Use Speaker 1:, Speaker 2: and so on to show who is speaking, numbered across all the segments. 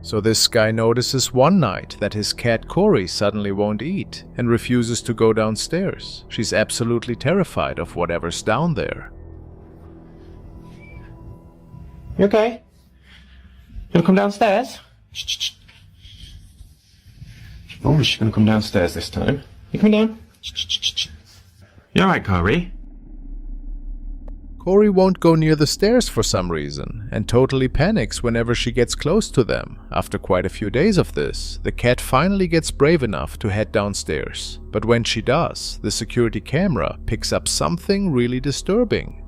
Speaker 1: So this guy notices one night that his cat Cory suddenly won't eat and refuses to go downstairs. She's absolutely terrified of whatever's down there.
Speaker 2: You okay? You wanna come downstairs? Shh. Oh, she's gonna come downstairs this time. You come down? Shh. You alright, Cory?
Speaker 1: Cory won't go near the stairs for some reason and totally panics whenever she gets close to them. After quite a few days of this, the cat finally gets brave enough to head downstairs. But when she does, the security camera picks up something really disturbing.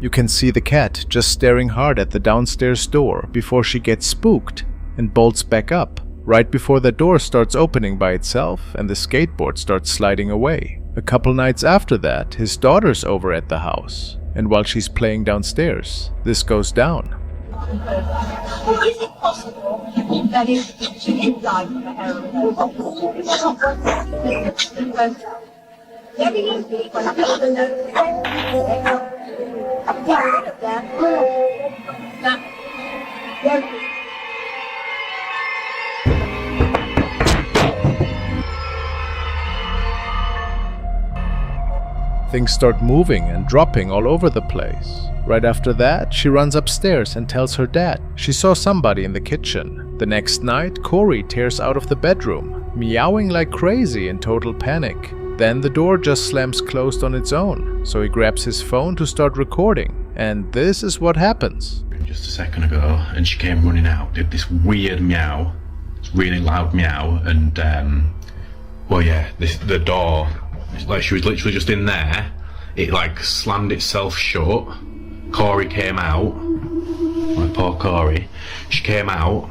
Speaker 1: You can see the cat just staring hard at the downstairs door before she gets spooked and bolts back up, right before the door starts opening by itself and the skateboard starts sliding away. A couple nights after that, his daughter's over at the house, and while she's playing downstairs, this goes down.
Speaker 3: Is it possible that is inside the heroin?
Speaker 1: Things start moving and dropping all over the place. Right after that, she runs upstairs and tells her dad she saw somebody in the kitchen. The next night, Cory tears out of the bedroom, meowing like crazy in total panic. Then the door just slams closed on its own, so he grabs his phone to start recording, and this is what happens.
Speaker 2: Just a second ago, and she came running out, did this weird meow, this really loud meow, and the door, like she was literally just in there, it like slammed itself shut. Cory came out, like poor Cory, she came out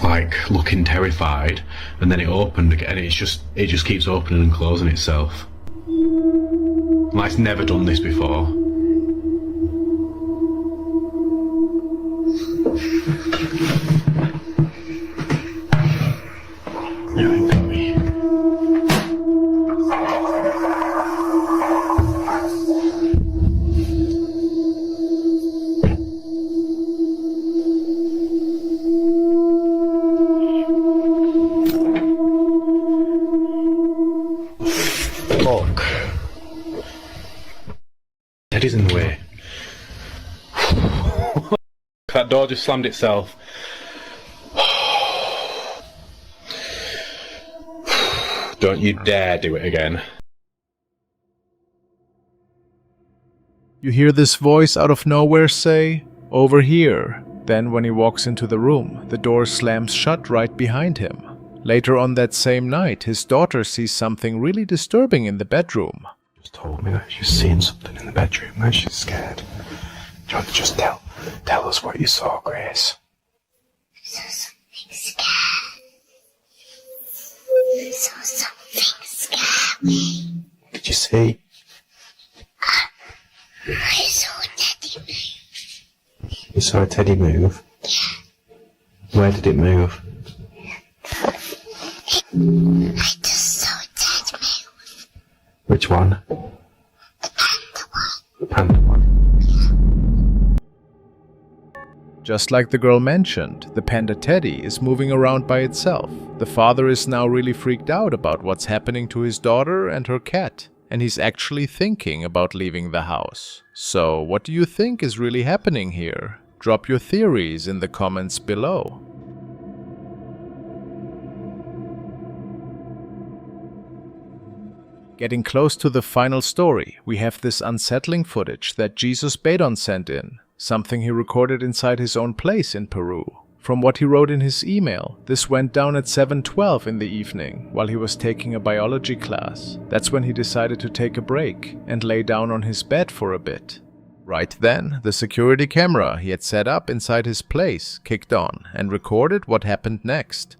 Speaker 2: like looking terrified, and then it opened again. It just keeps opening and closing itself. Like it's never done this before. Yeah, Cory. Look. Teddy's in the way. That door just slammed itself. Don't you dare do it again.
Speaker 1: You hear this voice out of nowhere say, "Over here." Then when he walks into the room, the door slams shut right behind him. Later on that same night, his daughter sees something really disturbing in the bedroom.
Speaker 2: Just told me that she's seeing something in the bedroom and she's scared. Do you want to just tell us what you saw, Grace?
Speaker 3: I saw something scary. I saw something scary.
Speaker 2: What did you see?
Speaker 3: I saw a teddy move.
Speaker 2: You saw a teddy move?
Speaker 3: Yeah.
Speaker 2: Where did it move?
Speaker 3: I just saw a teddy move.
Speaker 2: Which one?
Speaker 3: The panda one.
Speaker 2: The panda one.
Speaker 1: Just like the girl mentioned, the panda Teddy is moving around by itself. The father is now really freaked out about what's happening to his daughter and her cat, and he's actually thinking about leaving the house. So, what do you think is really happening here? Drop your theories in the comments below. Getting close to the final story, we have this unsettling footage that Jesus Badon sent in, something he recorded inside his own place in Peru. From what he wrote in his email, this went down at 7:12 in the evening while he was taking a biology class. That's when he decided to take a break and lay down on his bed for a bit. Right then, the security camera he had set up inside his place kicked on and recorded what happened next.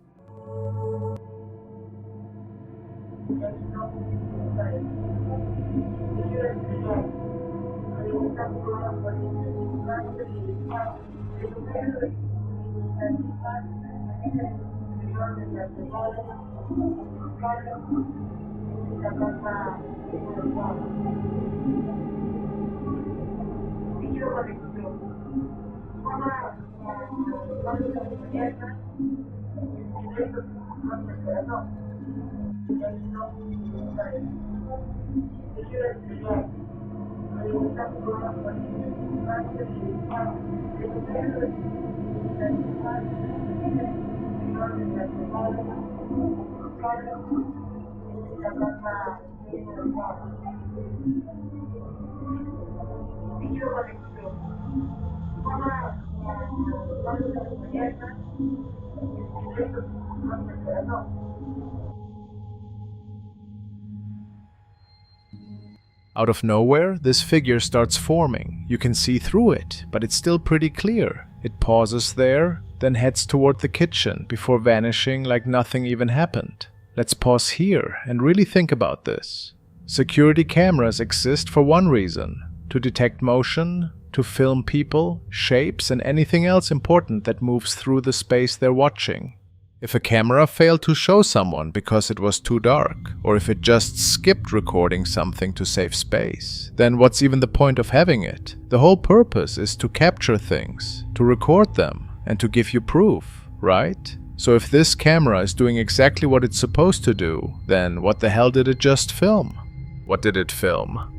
Speaker 1: Out of nowhere, this figure starts forming. You can see through it, but it's still pretty clear. It pauses there, then heads toward the kitchen before vanishing like nothing even happened. Let's pause here and really think about this. Security cameras exist for one reason: to detect motion, to film people, shapes, and anything else important that moves through the space they're watching. If a camera failed to show someone because it was too dark, or if it just skipped recording something to save space, then what's even the point of having it? The whole purpose is to capture things, to record them, and to give you proof, right? So if this camera is doing exactly what it's supposed to do, then what the hell did it just film? What did it film?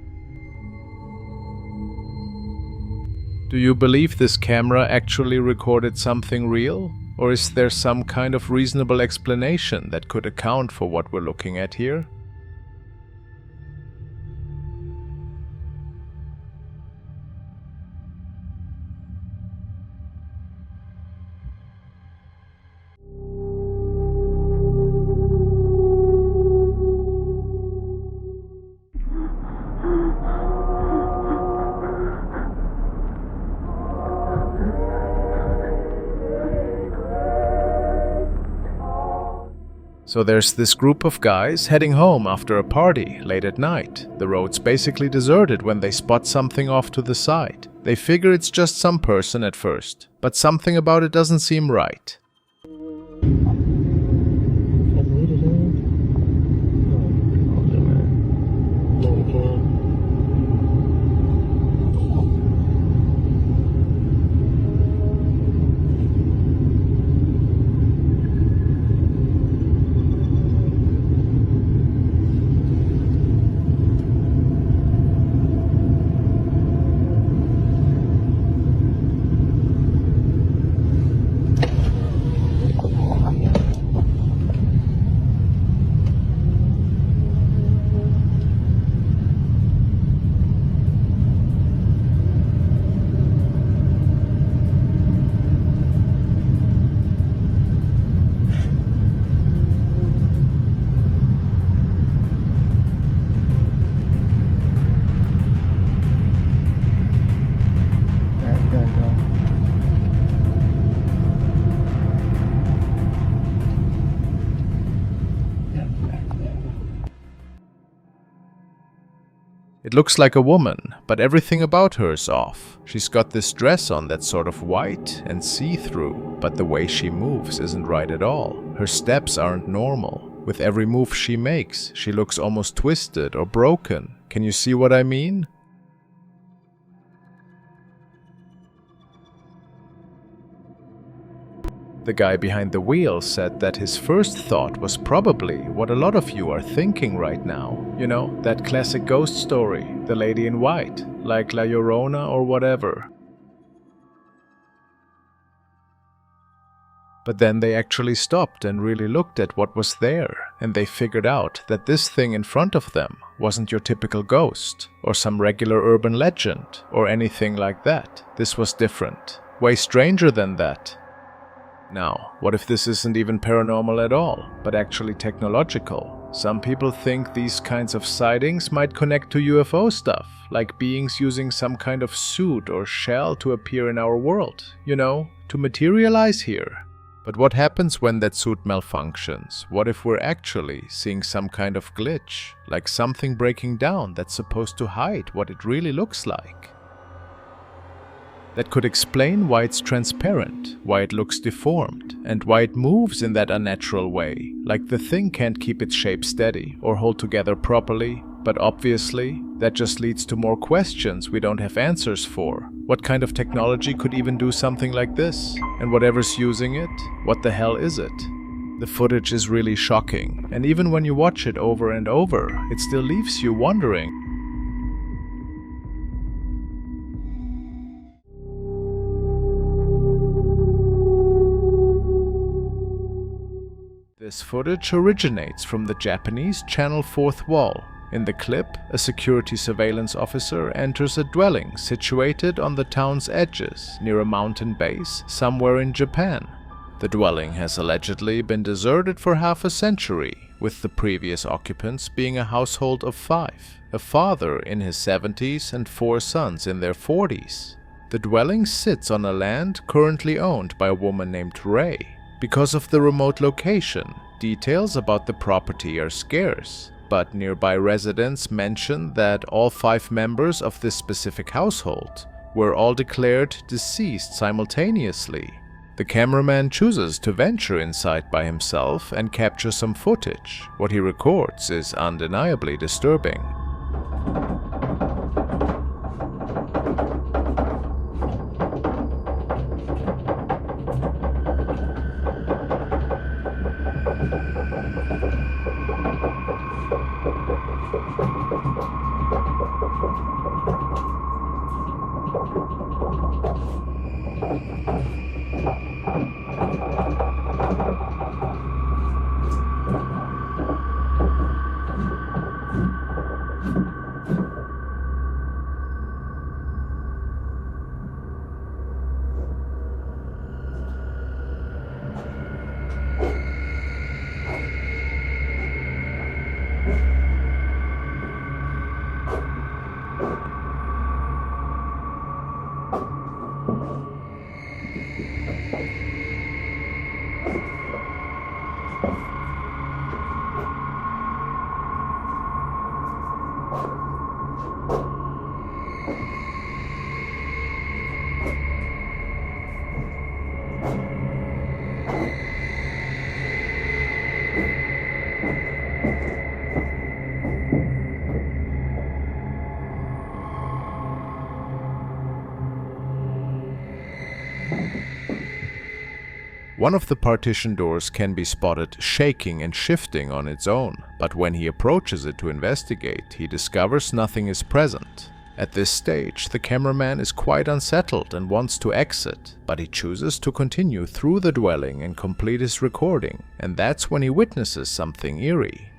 Speaker 1: Do you believe this camera actually recorded something real? Or is there some kind of reasonable explanation that could account for what we're looking at here? So there's this group of guys heading home after a party late at night. The road's basically deserted when they spot something off to the side. They figure it's just some person at first, but something about it doesn't seem right. It looks like a woman, but everything about her is off. She's got this dress on that's sort of white and see-through, but the way she moves isn't right at all. Her steps aren't normal. With every move she makes, she looks almost twisted or broken. Can you see what I mean? The guy behind the wheel said that his first thought was probably what a lot of you are thinking right now. You know, that classic ghost story, the lady in white, like La Llorona or whatever. But then they actually stopped and really looked at what was there, and they figured out that this thing in front of them wasn't your typical ghost, or some regular urban legend, or anything like that. This was different, way stranger than that. Now, what if this isn't even paranormal at all, but actually technological? Some people think these kinds of sightings might connect to UFO stuff, like beings using some kind of suit or shell to appear in our world, to materialize here. But what happens when that suit malfunctions? What if we're actually seeing some kind of glitch, like something breaking down that's supposed to hide what it really looks like? That could explain why it's transparent, why it looks deformed, and why it moves in that unnatural way, like the thing can't keep its shape steady or hold together properly. But obviously, that just leads to more questions we don't have answers for. What kind of technology could even do something like this? And whatever's using it, what the hell is it? The footage is really shocking, and even when you watch it over and over, it still leaves you wondering. This footage originates from the Japanese Channel 4th Wall. In the clip, a security surveillance officer enters a dwelling situated on the town's edges near a mountain base somewhere in Japan. The dwelling has allegedly been deserted for half a century, with the previous occupants being a household of 5, a father in his 70s and 4 sons in their 40s. The dwelling sits on a land currently owned by a woman named Ray. Because of the remote location, details about the property are scarce. But nearby residents mention that all 5 members of this specific household were all declared deceased simultaneously. The cameraman chooses to venture inside by himself and capture some footage. What he records is undeniably disturbing. One of the partition doors can be spotted shaking and shifting on its own, but when he approaches it to investigate, he discovers nothing is present. At this stage, the cameraman is quite unsettled and wants to exit, but he chooses to continue through the dwelling and complete his recording, and that's when he witnesses something eerie.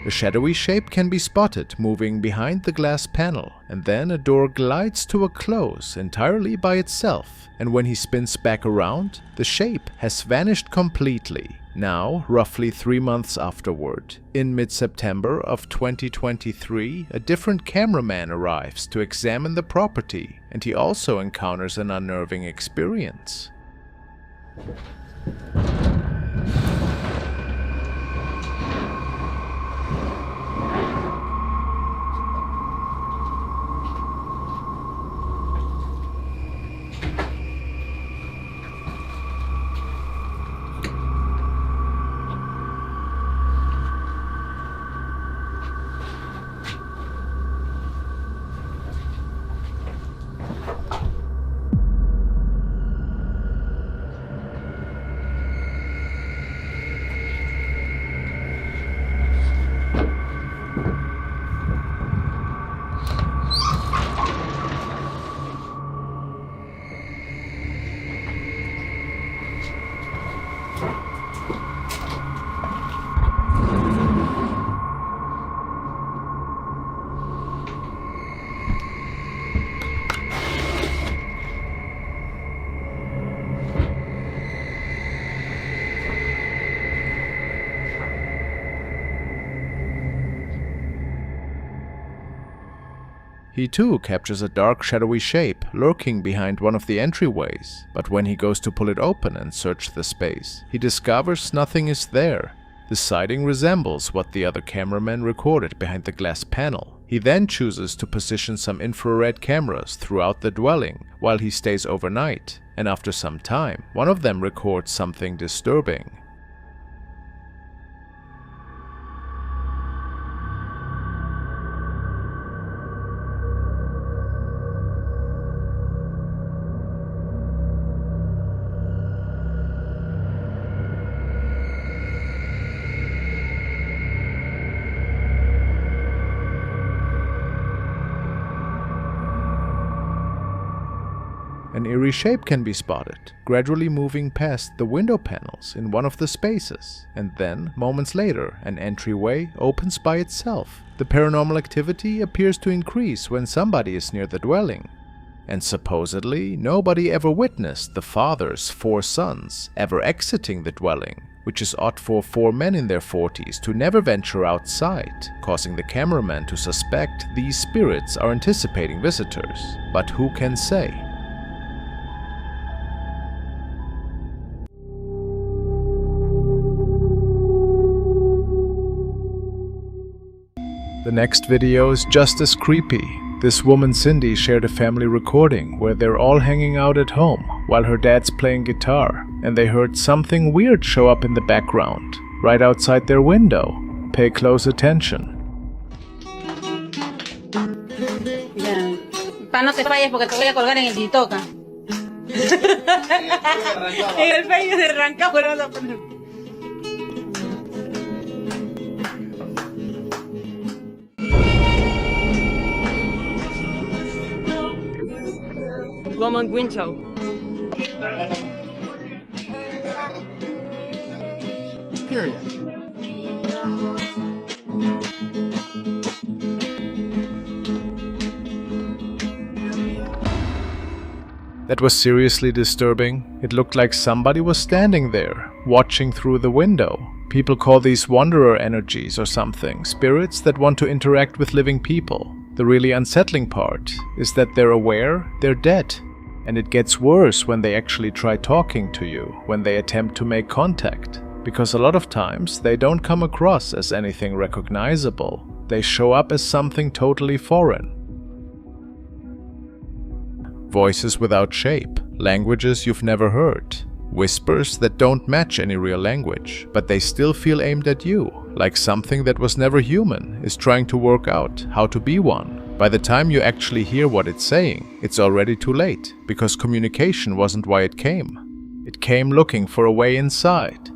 Speaker 1: A shadowy shape can be spotted moving behind the glass panel, and then a door glides to a close entirely by itself, and when he spins back around, the shape has vanished completely. Now, roughly 3 months afterward, in mid-September of 2023, a different cameraman arrives to examine the property, and he also encounters an unnerving experience. He too captures a dark shadowy shape lurking behind one of the entryways, but when he goes to pull it open and search the space, he discovers nothing is there. The sighting resembles what the other cameraman recorded behind the glass panel. He then chooses to position some infrared cameras throughout the dwelling while he stays overnight, and after some time, one of them records something disturbing. An eerie shape can be spotted, gradually moving past the window panels in one of the spaces, and then, moments later, an entryway opens by itself. The paranormal activity appears to increase when somebody is near the dwelling. And supposedly, nobody ever witnessed the father's 4 sons ever exiting the dwelling, which is odd for 4 men in their 40s to never venture outside, causing the cameraman to suspect these spirits are anticipating visitors. But who can say? The next video is just as creepy. This woman Cindy shared a family recording where they're all hanging out at home while her dad's playing guitar, and they heard something weird show up in the background, right outside their window. Pay close attention.
Speaker 4: Ya. Pa, no te falles porque te voy a colgar en el TikTok. En el Facebook se arranca, pero no poner. Woman Winchow.
Speaker 5: Period.
Speaker 1: That was seriously disturbing. It looked like somebody was standing there, watching through the window. People call these wanderer energies or something, spirits that want to interact with living people. The really unsettling part is that they're aware they're dead. And it gets worse when they actually try talking to you, when they attempt to make contact. Because a lot of times they don't come across as anything recognizable. They show up as something totally foreign. Voices without shape, languages you've never heard, whispers that don't match any real language, but they still feel aimed at you, like something that was never human is trying to work out how to be one. By the time you actually hear what it's saying, it's already too late, because communication wasn't why it came. It came looking for a way inside.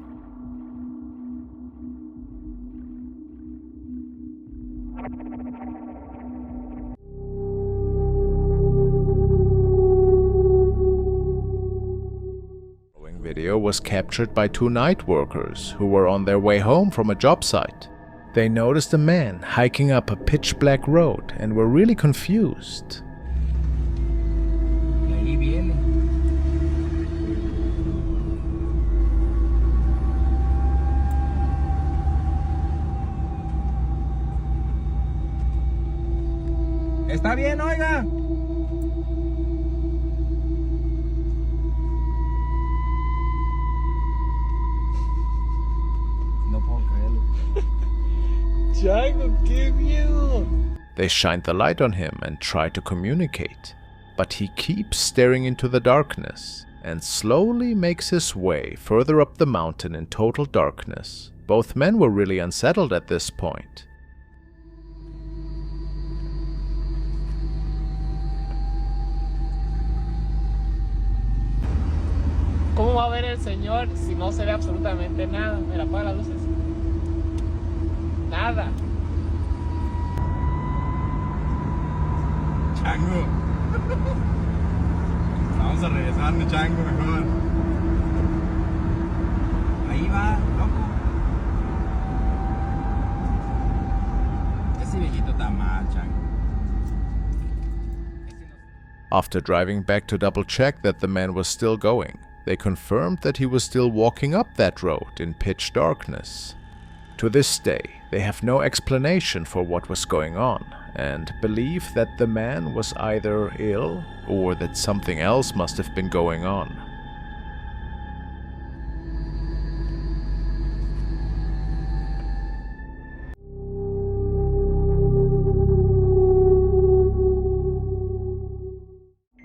Speaker 1: The following video was captured by 2 night workers who were on their way home from a job site. They noticed a man hiking up a pitch-black road and were really confused.
Speaker 5: Ahí viene. Está bien, oiga. No puedo creerlo. Chango, qué miedo.
Speaker 1: They shine the light on him and try to communicate, but he keeps staring into the darkness and slowly makes his way further up the mountain in total darkness. Both men were really unsettled at this point.
Speaker 6: ¿Cómo va a ver el señor si no se ve absolutamente nada? Mira, apaga las luces. Nada.
Speaker 5: Chango. Vamos a regresarnos, Chango, mejor. Ahí va, loco. Ese viejito está mal, Chango.
Speaker 1: After driving back to double check that the man was still going, they confirmed that he was still walking up that road in pitch darkness. To this day, they have no explanation for what was going on, and believe that the man was either ill or that something else must have been going on.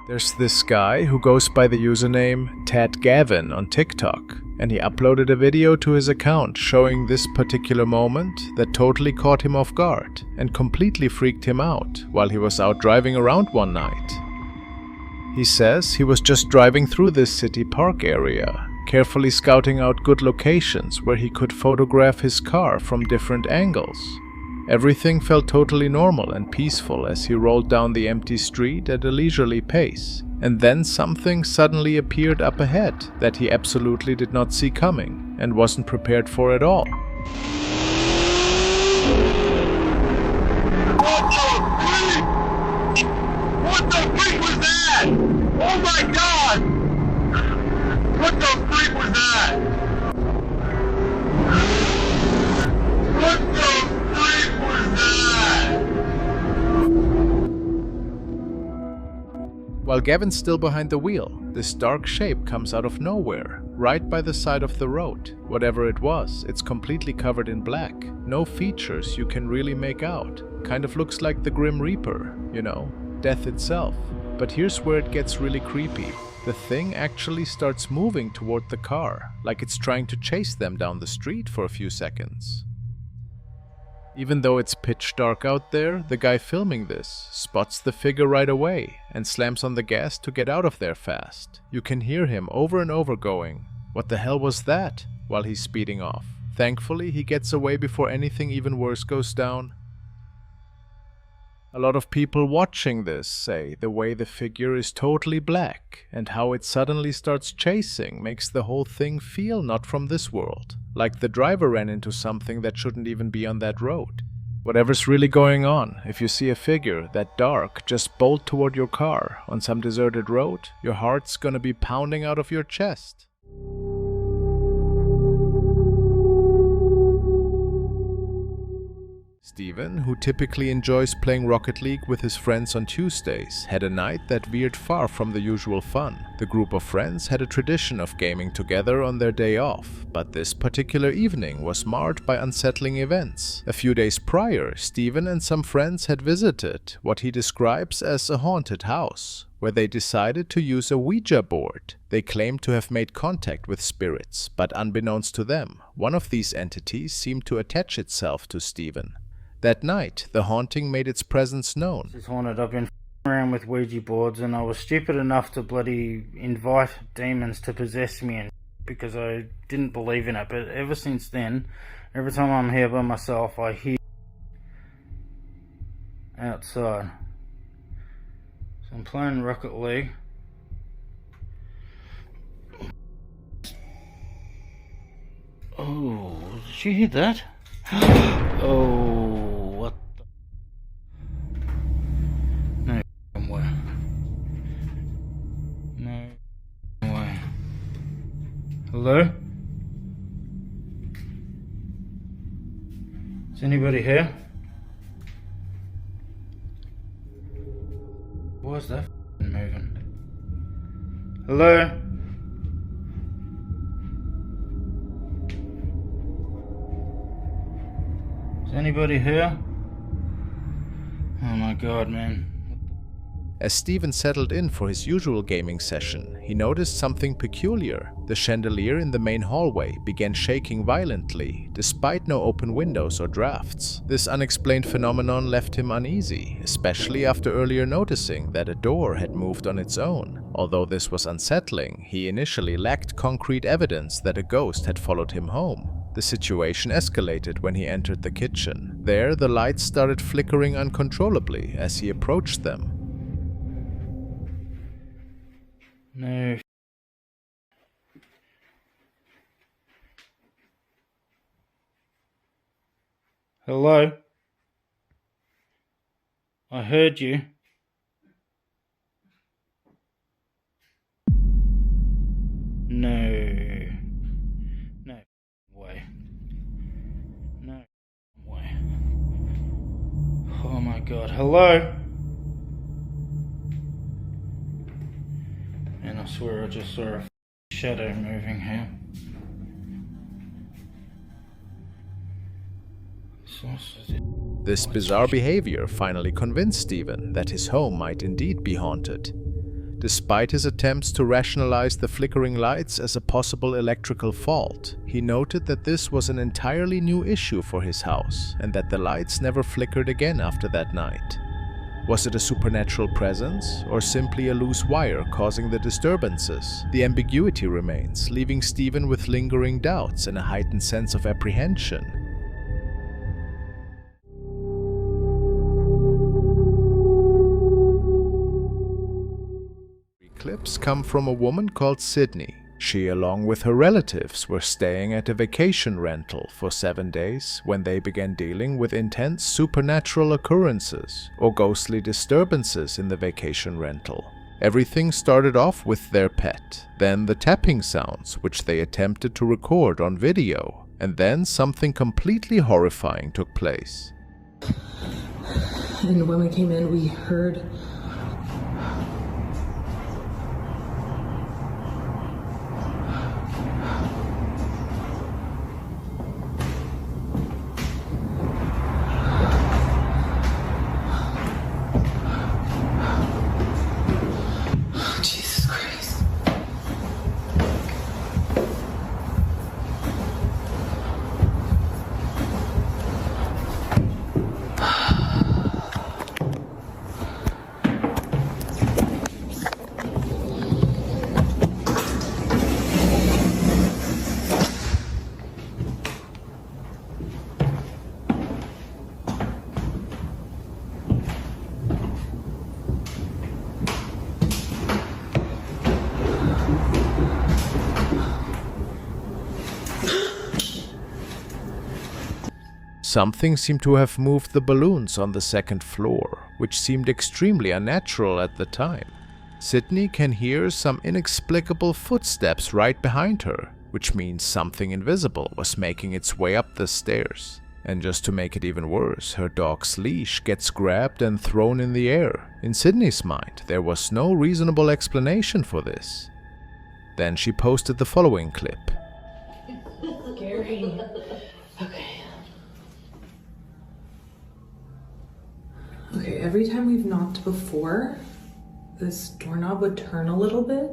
Speaker 1: There's this guy who goes by the username TadGavin on TikTok, and he uploaded a video to his account showing this particular moment that totally caught him off guard and completely freaked him out while he was out driving around one night. He says he was just driving through this city park area, carefully scouting out good locations where he could photograph his car from different angles. Everything felt totally normal and peaceful as he rolled down the empty street at a leisurely pace, and then something suddenly appeared up ahead that he absolutely did not see coming and wasn't prepared for at all.
Speaker 7: What the freak was that? Oh my god! What the freak was that? What the freak was that?
Speaker 1: While Gavin's still behind the wheel, this dark shape comes out of nowhere, right by the side of the road. Whatever it was, it's completely covered in black. No features you can really make out. Kind of looks like the Grim Reaper, you know, death itself. But here's where it gets really creepy. The thing actually starts moving toward the car, like it's trying to chase them down the street for a few seconds. Even though it's pitch dark out there, the guy filming this spots the figure right away and slams on the gas to get out of there fast. You can hear him over and over going, "What the hell was that?" while he's speeding off. Thankfully, he gets away before anything even worse goes down. A lot of people watching this say the way the figure is totally black and how it suddenly starts chasing makes the whole thing feel not from this world, like the driver ran into something that shouldn't even be on that road. Whatever's really going on, if you see a figure that dark just bolt toward your car on some deserted road, your heart's gonna be pounding out of your chest. Steven, who typically enjoys playing Rocket League with his friends on Tuesdays, had a night that veered far from the usual fun. The group of friends had a tradition of gaming together on their day off, but this particular evening was marred by unsettling events. A few days prior, Steven and some friends had visited what he describes as a haunted house, where they decided to use a Ouija board. They claimed to have made contact with spirits, but unbeknownst to them, one of these entities seemed to attach itself to Steven. That night, the haunting made its presence known.
Speaker 8: It's haunted. I've been around with Ouija boards, and I was stupid enough to bloody invite demons to possess me, and because I didn't believe in it. But ever since then, every time I'm here by myself, I hear outside. So I'm playing Rocket League. Oh, did you hear that? Oh, what the... No way. No way. Hello? Is anybody here? Why is that moving? Hello? Is anybody here? Oh my god, man.
Speaker 1: As Steven settled in for his usual gaming session, he noticed something peculiar. The chandelier in the main hallway began shaking violently, despite no open windows or drafts. This unexplained phenomenon left him uneasy, especially after earlier noticing that a door had moved on its own. Although this was unsettling, he initially lacked concrete evidence that a ghost had followed him home. The situation escalated when he entered the kitchen. There, the lights started flickering uncontrollably as he approached them.
Speaker 8: No. Hello? I heard you. No. No way. No god, hello? And I swear I just saw a shadow moving here.
Speaker 1: This bizarre behavior finally convinced Stephen that his home might indeed be haunted. Despite his attempts to rationalize the flickering lights as a possible electrical fault, he noted that this was an entirely new issue for his house and that the lights never flickered again after that night. Was it a supernatural presence or simply a loose wire causing the disturbances? The ambiguity remains, leaving Stephen with lingering doubts and a heightened sense of apprehension. Clips come from a woman called Sydney. She, along with her relatives, were staying at a vacation rental for 7 days when they began dealing with intense supernatural occurrences or ghostly disturbances in the vacation rental. Everything started off with their pet, then the tapping sounds which they attempted to record on video, and then something completely horrifying took place.
Speaker 9: And when we came in, we heard
Speaker 1: Something seemed to have moved the balloons on the second floor, which seemed extremely unnatural at the time. Sydney can hear some inexplicable footsteps right behind her, which means something invisible was making its way up the stairs. And just to make it even worse, her dog's leash gets grabbed and thrown in the air. In Sydney's mind, there was no reasonable explanation for this. Then she posted the following clip.
Speaker 9: Scary. Okay. Okay, every time we've knocked before, this doorknob would turn a little bit.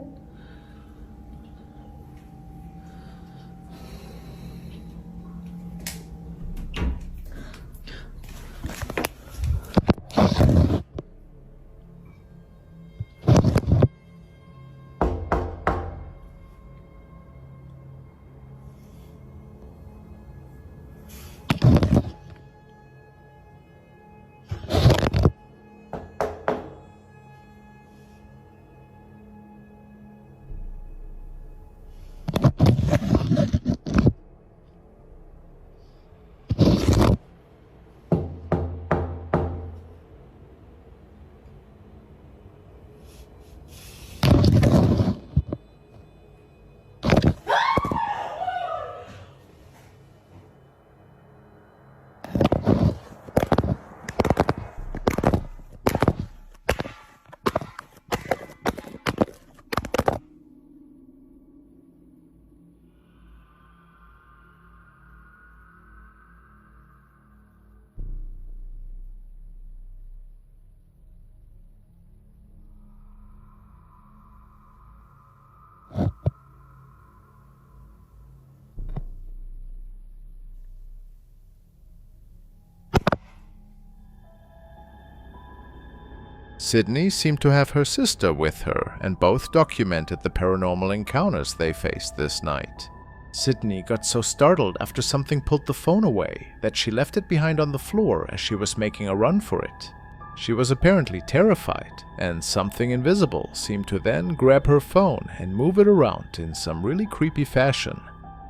Speaker 1: Sydney seemed to have her sister with her, and both documented the paranormal encounters they faced this night. Sydney got so startled after something pulled the phone away that she left it behind on the floor as she was making a run for it. She was apparently terrified, and something invisible seemed to then grab her phone and move it around in some really creepy fashion.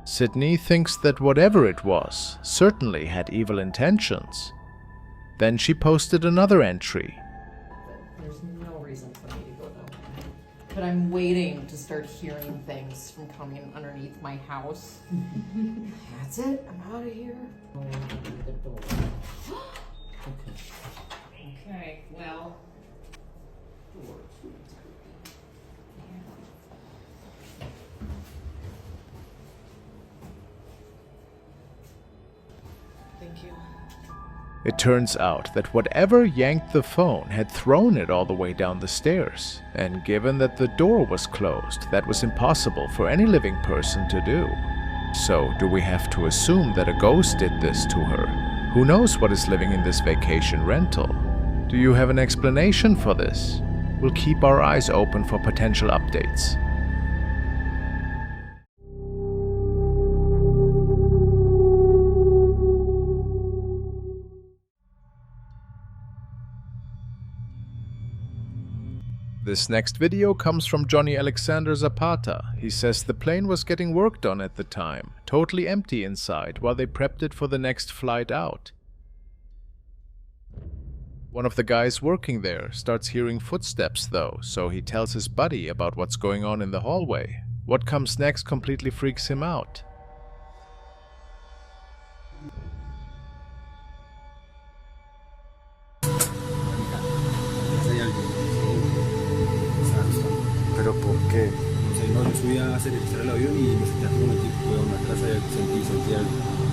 Speaker 1: Sydney thinks that whatever it was certainly had evil intentions. Then she posted another entry.
Speaker 10: There's no reason for me to go down there. But I'm waiting to start hearing things from coming underneath my house. That's it. I'm out of here. Going through the door. Okay. Okay, well. Thank you.
Speaker 1: It turns out that whatever yanked the phone had thrown it all the way down the stairs, and given that the door was closed, that was impossible for any living person to do. So, do we have to assume that a ghost did this to her? Who knows what is living in this vacation rental? Do you have an explanation for this? We'll keep our eyes open for potential updates. This next video comes from Johnny Alexander Zapata. He says the plane was getting worked on at the time, totally empty inside, while they prepped it for the next flight out. One of the guys working there starts hearing footsteps though, so he tells his buddy about what's going on in the hallway. What comes next completely freaks him out.
Speaker 8: ¿Pero por qué?
Speaker 5: No sé, no, yo subí a aterrizar el avión y me senté a un momentico, weón, atrás sentí algo.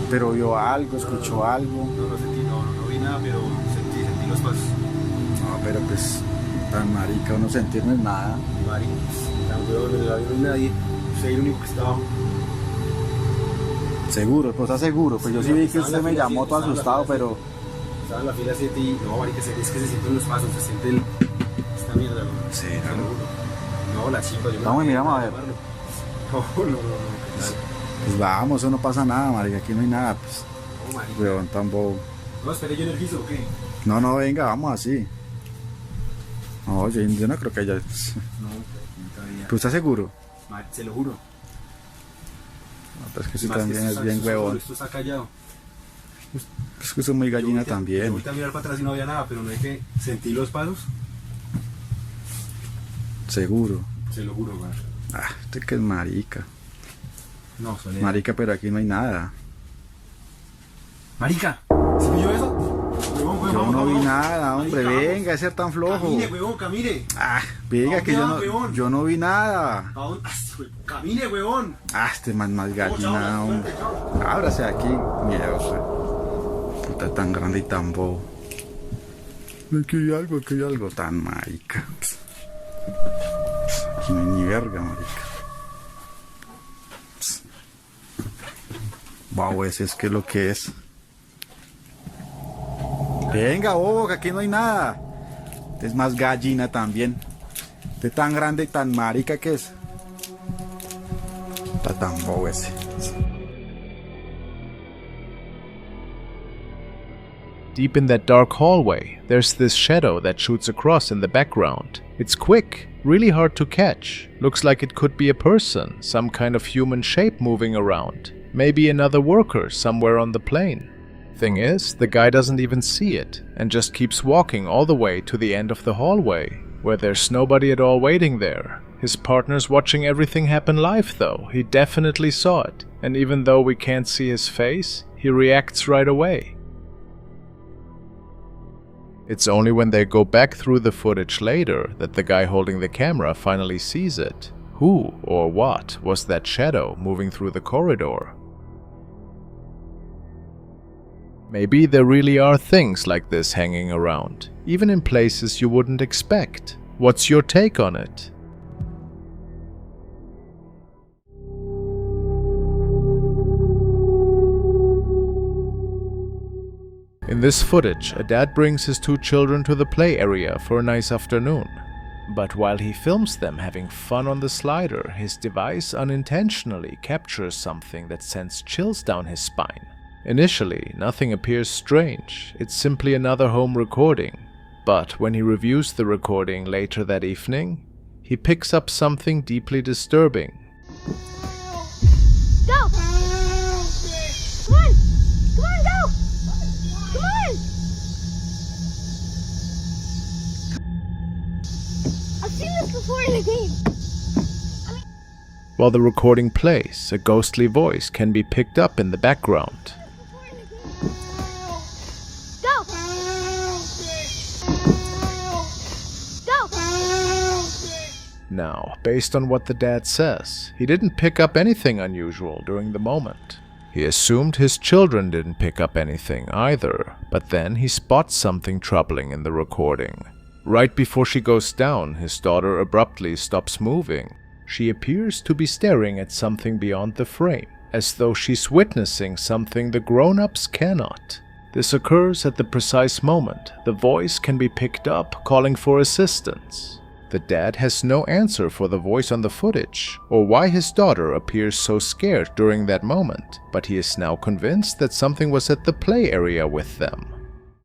Speaker 8: ¿Pero vio algo, escuchó algo?
Speaker 5: No sentí, no vi nada, pero sentí los pasos.
Speaker 8: No, pero pues, tan marica, uno sentir no es nada.
Speaker 5: Marica, tan weón, en el avión no hay nadie, soy el único que estaba.
Speaker 8: Seguro, pues está seguro, pues yo sí vi que usted me llamó todo asustado, pero...
Speaker 5: Estaba en la fila 7 y, no, marica, es que se sienten los pasos, se siente esta mierda, weón.
Speaker 8: Sí,
Speaker 5: no, la chimba, yo
Speaker 8: vamos, miramos a ver.
Speaker 5: No,
Speaker 8: Pues vamos, eso no pasa nada, marica, aquí no hay nada, pues.
Speaker 5: no, marica.
Speaker 8: Weón, tan bobo.
Speaker 5: No, esperé yo en el piso, ¿o qué?
Speaker 8: No, venga, vamos así. No, yo no creo que haya...
Speaker 5: No, todavía.
Speaker 8: ¿Pero está seguro?
Speaker 5: Se lo juro.
Speaker 8: No, pero es que usted
Speaker 5: Más
Speaker 8: también
Speaker 5: que
Speaker 8: es bien huevón.
Speaker 5: Esto está callado.
Speaker 8: Es que usted es muy gallina también.
Speaker 5: Yo volteé a mirar para atrás y no había nada, pero no es que sentí los pasos.
Speaker 8: Seguro.
Speaker 5: Se lo juro, güey.
Speaker 8: Ah, usted que es marica.
Speaker 5: No, Soledad.
Speaker 8: Marica, pero aquí no hay nada.
Speaker 5: Marica, ¿sí vio eso? Huevón,
Speaker 8: Yo no vi nada, hombre,
Speaker 5: Marica,
Speaker 8: venga,
Speaker 5: vamos.
Speaker 8: es ser tan flojo.
Speaker 5: Camine, huevón, camine.
Speaker 8: Ah, venga, que yo no vi nada.
Speaker 5: Camine, huevón.
Speaker 8: Ah, este más gallina, hombre. Ábrase aquí, miedoso. Puta, tan grande y tan bobo. Aquí hay algo tan marica. Aquí no hay ni verga, marica. Wow, ese es que lo que es. Venga, bobo, que aquí no hay nada. Este es más gallina también. Este tan grande y tan marica que es. Está tan bobo ese.
Speaker 1: Deep in that dark hallway, there's this shadow that shoots across in the background. It's quick, really hard to catch. Looks like it could be a person, some kind of human shape moving around. Maybe another worker somewhere on the plane. Thing is, the guy doesn't even see it, and just keeps walking all the way to the end of the hallway, where there's nobody at all waiting there. His partner's watching everything happen live though, he definitely saw it, and even though we can't see his face, he reacts right away. It's only when they go back through the footage later that the guy holding the camera finally sees it. Who or what was that shadow moving through the corridor? Maybe there really are things like this hanging around, even in places you wouldn't expect. What's your take on it? In this footage, a dad brings his 2 children to the play area for a nice afternoon. But while he films them having fun on the slider, his device unintentionally captures something that sends chills down his spine. Initially, nothing appears strange, it's simply another home recording. But when he reviews the recording later that evening, he picks up something deeply disturbing.
Speaker 3: Go! Come on! Come on, go! Come on! I've seen this before in a game.
Speaker 1: While the recording plays, a ghostly voice can be picked up in the background.
Speaker 3: Go!
Speaker 1: Now, based on what the dad says, he didn't pick up anything unusual during the moment. He assumed his children didn't pick up anything either, but then he spots something troubling in the recording. Right before she goes down, his daughter abruptly stops moving. She appears to be staring at something beyond the frame, as though she's witnessing something the grown-ups cannot. This occurs at the precise moment the voice can be picked up calling for assistance. The dad has no answer for the voice on the footage, or why his daughter appears so scared during that moment, but he is now convinced that something was at the play area with them.